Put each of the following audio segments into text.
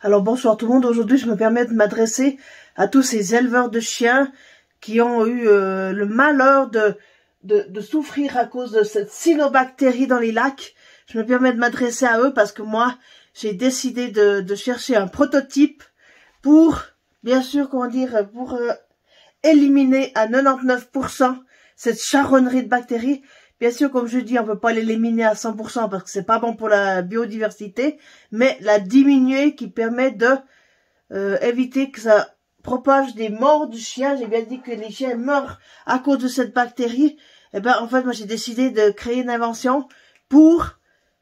Alors bonsoir tout le monde, aujourd'hui je me permets de m'adresser à tous ces éleveurs de chiens qui ont eu le malheur de souffrir à cause de cette cyanobactérie dans les lacs. Je me permets de m'adresser à eux parce que moi j'ai décidé de chercher un prototype pour, bien sûr, pour éliminer à 99% cette charognnerie de bactéries. Bien sûr, comme je dis, on peut pas l'éliminer à 100% parce que c'est pas bon pour la biodiversité, mais la diminuer qui permet de éviter que ça propage des morts de chiens. J'ai bien dit que les chiens meurent à cause de cette bactérie. Et ben, en fait, moi, j'ai décidé de créer une invention pour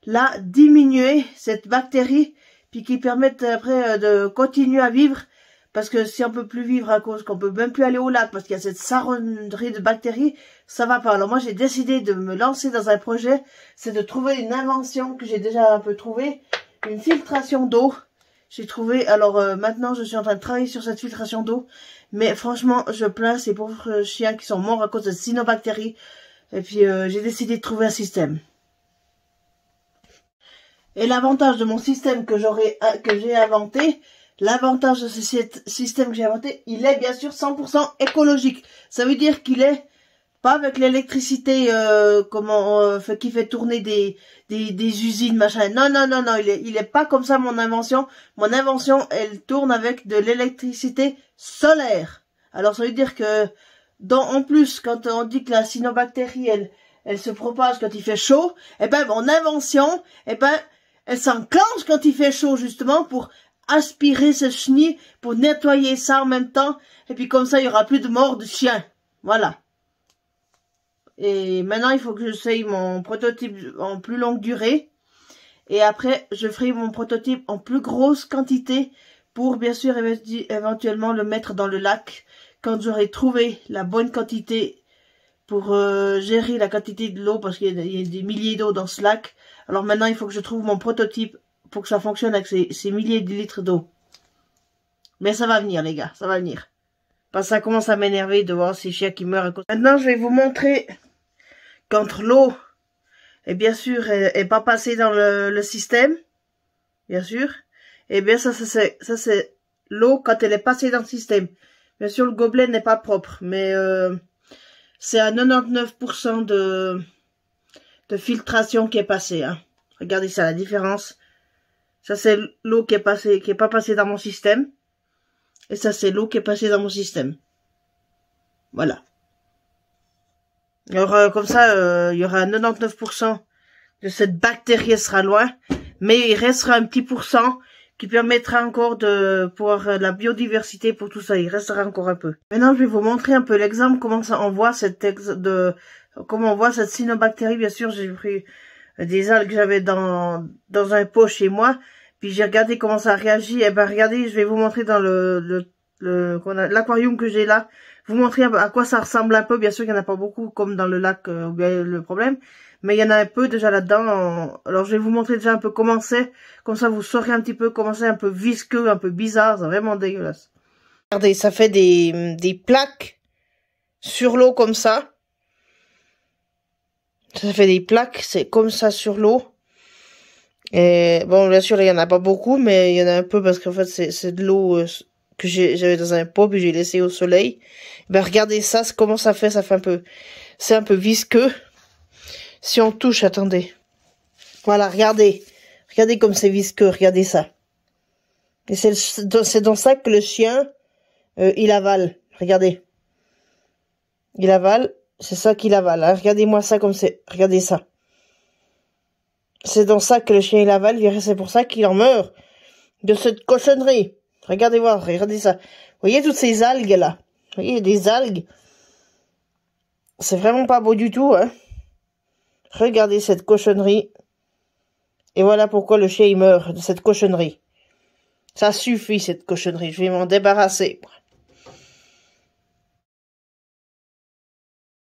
la diminuer, cette bactérie, puis qui permette après de continuer à vivre. Parce que si on peut plus vivre à cause qu'on peut même plus aller au lac parce qu'il y a cette charognnerie de bactéries, ça va pas. Alors moi j'ai décidé de me lancer dans un projet, c'est de trouver une invention que j'ai déjà un peu trouvée, une filtration d'eau. J'ai trouvé, alors maintenant je suis en train de travailler sur cette filtration d'eau, mais franchement je plains ces pauvres chiens qui sont morts à cause de cyanobactéries. Et puis j'ai décidé de trouver un système. Et l'avantage de mon système que j'ai inventé, l'avantage de ce système que j'ai inventé, il est bien sûr 100% écologique. Ça veut dire qu'il est pas avec l'électricité qui fait tourner des usines, machin. Non, non, non, non, il est pas comme ça mon invention. Mon invention, elle tourne avec de l'électricité solaire. Alors ça veut dire que en plus, quand on dit que la cyanobactérie, elle se propage quand il fait chaud, eh ben mon invention, eh ben elle s'enclenche quand il fait chaud justement pour aspirer ce chenille, pour nettoyer ça en même temps, et puis comme ça il y aura plus de morts de chiens. Voilà. Et maintenant il faut que j'essaye mon prototype en plus longue durée, et après je ferai mon prototype en plus grosse quantité pour bien sûr éventuellement le mettre dans le lac quand j'aurai trouvé la bonne quantité pour gérer la quantité de l'eau, parce qu'il y a des milliers d'eau dans ce lac. Alors maintenant il faut que je trouve mon prototype pour que ça fonctionne avec ces milliers de litres d'eau. Mais ça va venir, les gars, ça va venir. Parce que ça commence à m'énerver de voir ces chiens qui meurent à cause. Maintenant, je vais vous montrer qu'entre l'eau, et bien sûr, est pas passée dans le système, bien sûr. Et bien ça c'est l'eau quand elle est passée dans le système. Bien sûr, le gobelet n'est pas propre, mais c'est à 99% de filtration qui est passée. Hein. Regardez ça, la différence. Ça, c'est l'eau qui est pas passée dans mon système. Et ça, c'est l'eau qui est passée dans mon système. Voilà. Alors, comme ça, il y aura 99% de cette bactérie, elle sera loin. Mais il restera un petit pourcent qui permettra encore pour la biodiversité, pour tout ça. Il restera encore un peu. Maintenant, je vais vous montrer un peu l'exemple, comment on voit cette cyanobactérie. Bien sûr, j'ai pris des algues que j'avais dans un pot chez moi, puis j'ai regardé comment ça réagit. Et ben regardez, je vais vous montrer dans l'aquarium que j'ai là, vous montrer à quoi ça ressemble un peu. Bien sûr, il y en a pas beaucoup comme dans le lac le problème, mais il y en a un peu déjà là-dedans. Alors je vais vous montrer déjà un peu comment c'est, comme ça vous saurez un petit peu comment c'est, un peu visqueux, un peu bizarre, c'est vraiment dégueulasse. Regardez, ça fait des plaques sur l'eau comme ça. Ça fait des plaques, c'est comme ça sur l'eau. Et bon, bien sûr, il y en a pas beaucoup, mais il y en a un peu parce qu'en fait, c'est de l'eau que j'avais dans un pot, puis j'ai laissé au soleil. Ben, regardez ça, comment ça fait c'est un peu visqueux. Si on touche, attendez. Voilà, regardez. Regardez comme c'est visqueux, regardez ça. Et c'est dans ça que le chien, il avale. Regardez. Il avale. C'est ça qu'il avale. Hein. Regardez-moi ça comme c'est. Regardez ça. C'est dans ça que le chien il avale. C'est pour ça qu'il en meurt. De cette cochonnerie. Regardez voir. Regardez ça. Vous voyez toutes ces algues là. Vous voyez des algues. C'est vraiment pas beau du tout. Hein. Regardez cette cochonnerie. Et voilà pourquoi le chien il meurt de cette cochonnerie. Ça suffit cette cochonnerie. Je vais m'en débarrasser.